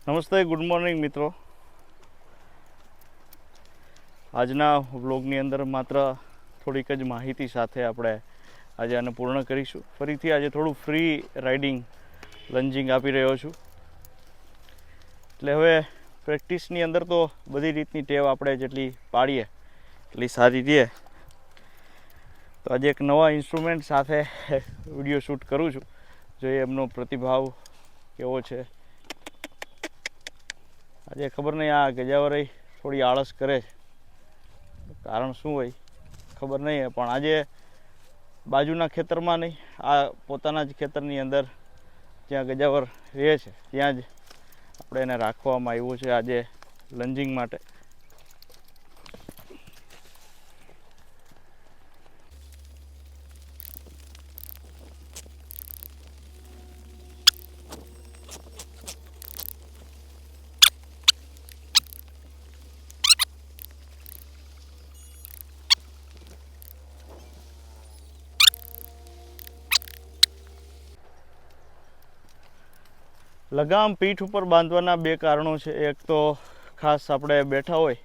નમસ્તે, good morning મિત્રો. આજના વ્લોગની અંદર માત્ર થોડીક જ માહિતી સાથે આપણે આજે આને પૂર્ણ કરીશું. ફરીથી આજે થોડું ફ્રી રાઇડિંગ લંજિંગ આપી રહ્યો છું. એટલે હવે પ્રેક્ટિસની અંદર તો બધી રીતની ટેવ આપણે જેટલી પાડીએ એટલી સારી રહે. તો આજે એક નવા ઇન્સ્ટ્રુમેન્ટ સાથે વિડીયો શૂટ કરું છું. જોઈએ એમનો પ્રતિભાવ કેવો છે. આજે ખબર નહીં આ ગજાવર થોડી આળસ કરે છે, કારણ શું હોય ખબર નહીં. પણ આજે બાજુના ખેતરમાં નહીં, આ પોતાના જ ખેતરની અંદર જ્યાં ગજાવર રહે છે ત્યાં જ આપણે એને રાખવામાં આવ્યું છે આજે લંજિંગ માટે. લગામ પીઠ ઉપર બાંધવાના બે કારણો છે. એક તો ખાસ આપણે બેઠા હોય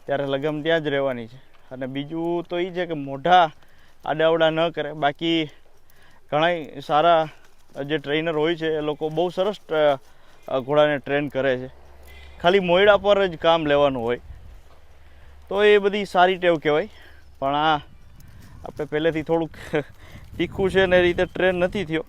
ત્યારે લગામ ત્યાં જ રહેવાની છે, અને બીજું તો એ છે કે મોઢા આડાવડા ન કરે. બાકી ઘણા સારા જે ટ્રેનર હોય છે એ લોકો બહુ સરસ ઘોડાને ટ્રેન કરે છે. ખાલી મોયડા પર જ કામ લેવાનું હોય તો એ બધી સારી ટેવ કહેવાય. પણ આ આપણે પહેલેથી થોડુંક તીખું છે ને એ રીતે ટ્રેન નથી થયો.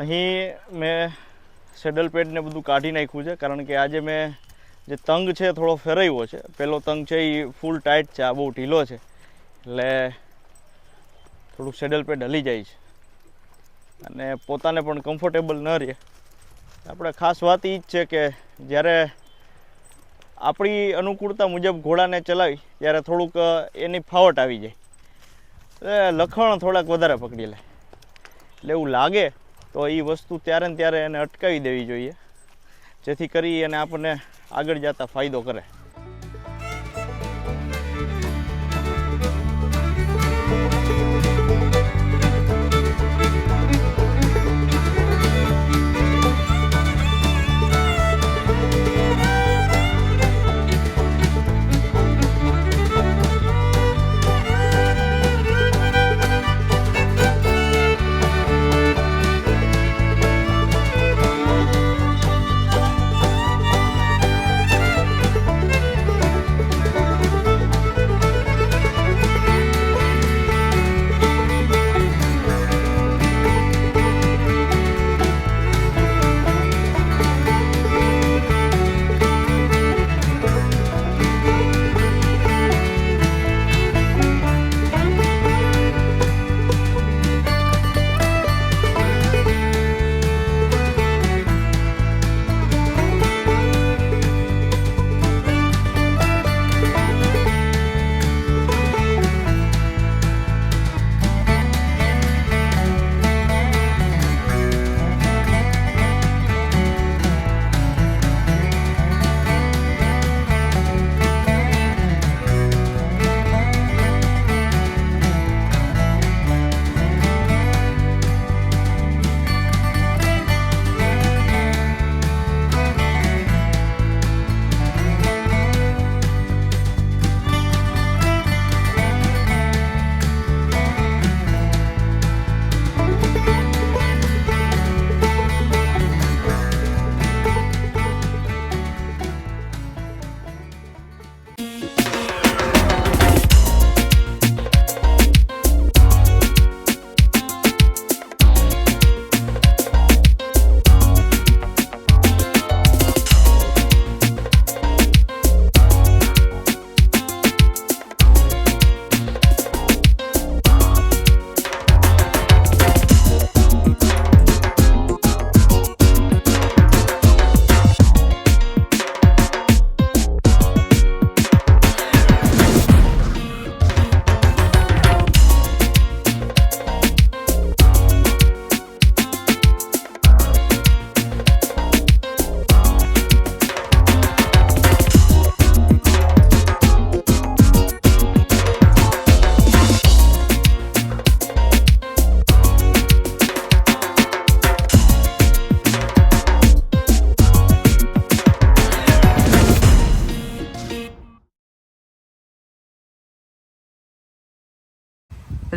અહીં મેં સેડલ પેડને બધું કાઢી નાખ્યું છે, કારણ કે આજે મેં જે તંગ છે થોડો ફેરવ્યો છે. પેલો તંગ છે એ ફૂલ ટાઈટ છે, આ બહુ ઢીલો છે, એટલે થોડુંક સેડલ પેડ હલી જાય છે અને પોતાને પણ કમ્ફર્ટેબલ ન રહે. આપણે ખાસ વાત એ જ છે કે જ્યારે આપણી અનુકૂળતા મુજબ ઘોડાને ચલાવી ત્યારે થોડુંક એની ફાવટ આવી જાય, લખણ થોડાક વધારે પકડી લે. એટલે એવું લાગે તો એ વસ્તુ ત્યારે ને ત્યારે એને અટકાવી દેવી જોઈએ, જેથી કરી અને આપણને આગળ જતા ફાયદો કરે.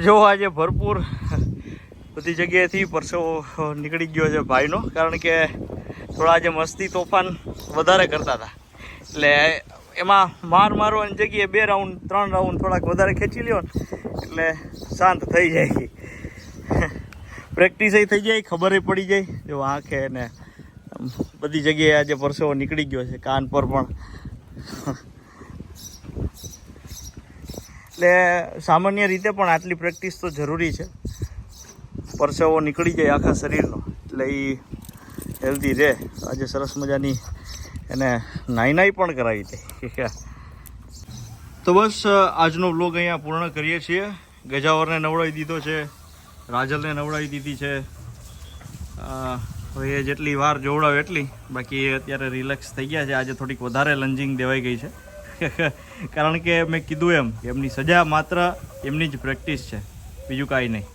જો આજે ભરપૂર બધી જગ્યાએથી પરસેવો નીકળી ગયો છે ભાઈનો, કારણ કે થોડા આજે મસ્તી તોફાન વધારે કરતા હતા, એટલે એમાં મારવાની જગ્યાએ 2 રાઉન્ડ 3 રાઉન્ડ થોડાક વધારે ખેંચી લ્યો ને એટલે શાંત થઈ જાય, પ્રેક્ટિસ થઈ જાય, ખબર પડી જાય. જો આંખે ને બધી જગ્યાએ આજે પરસેવો નીકળી ગયો છે, કાન પર પણ. એટલે સામાન્ય રીતે પણ આટલી પ્રેક્ટિસ તો જરૂરી છે. પરસેવો નીકળી જાય આખા શરીરનો એટલે એ હેલ્ધી રહે. આજે સરસ મજાની એને નાઈ પણ કરાવી દે. તો બસ આજનો વ્લોગ અહીંયા પૂર્ણ કરીએ છીએ. ગજાવરને નવડાવી દીધો છે, રાજલને નવડાવી દીધી છે. હવે એ જેટલી વાર જોવડાવે એટલી, બાકી અત્યારે રિલેક્સ થઈ ગયા છે. આજે થોડીક વધારે લંજિંગ દેવાઈ ગઈ છે, કારણ કે મેં કીધું એમ કે એમની સજા માત્ર એમની જ પ્રેક્ટિસ છે, બીજું કાંઈ નહીં.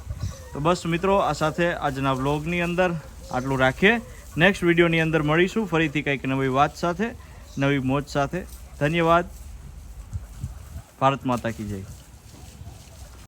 તો બસ મિત્રો, આ સાથે આજના વ્લોગની અંદર આટલું રાખીએ. નેક્સ્ટ વિડીયોની અંદર મળીશું ફરીથી કંઈક નવી વાત સાથે, નવી મોજ સાથે. ધન્યવાદ. ભારત માતા કી જય.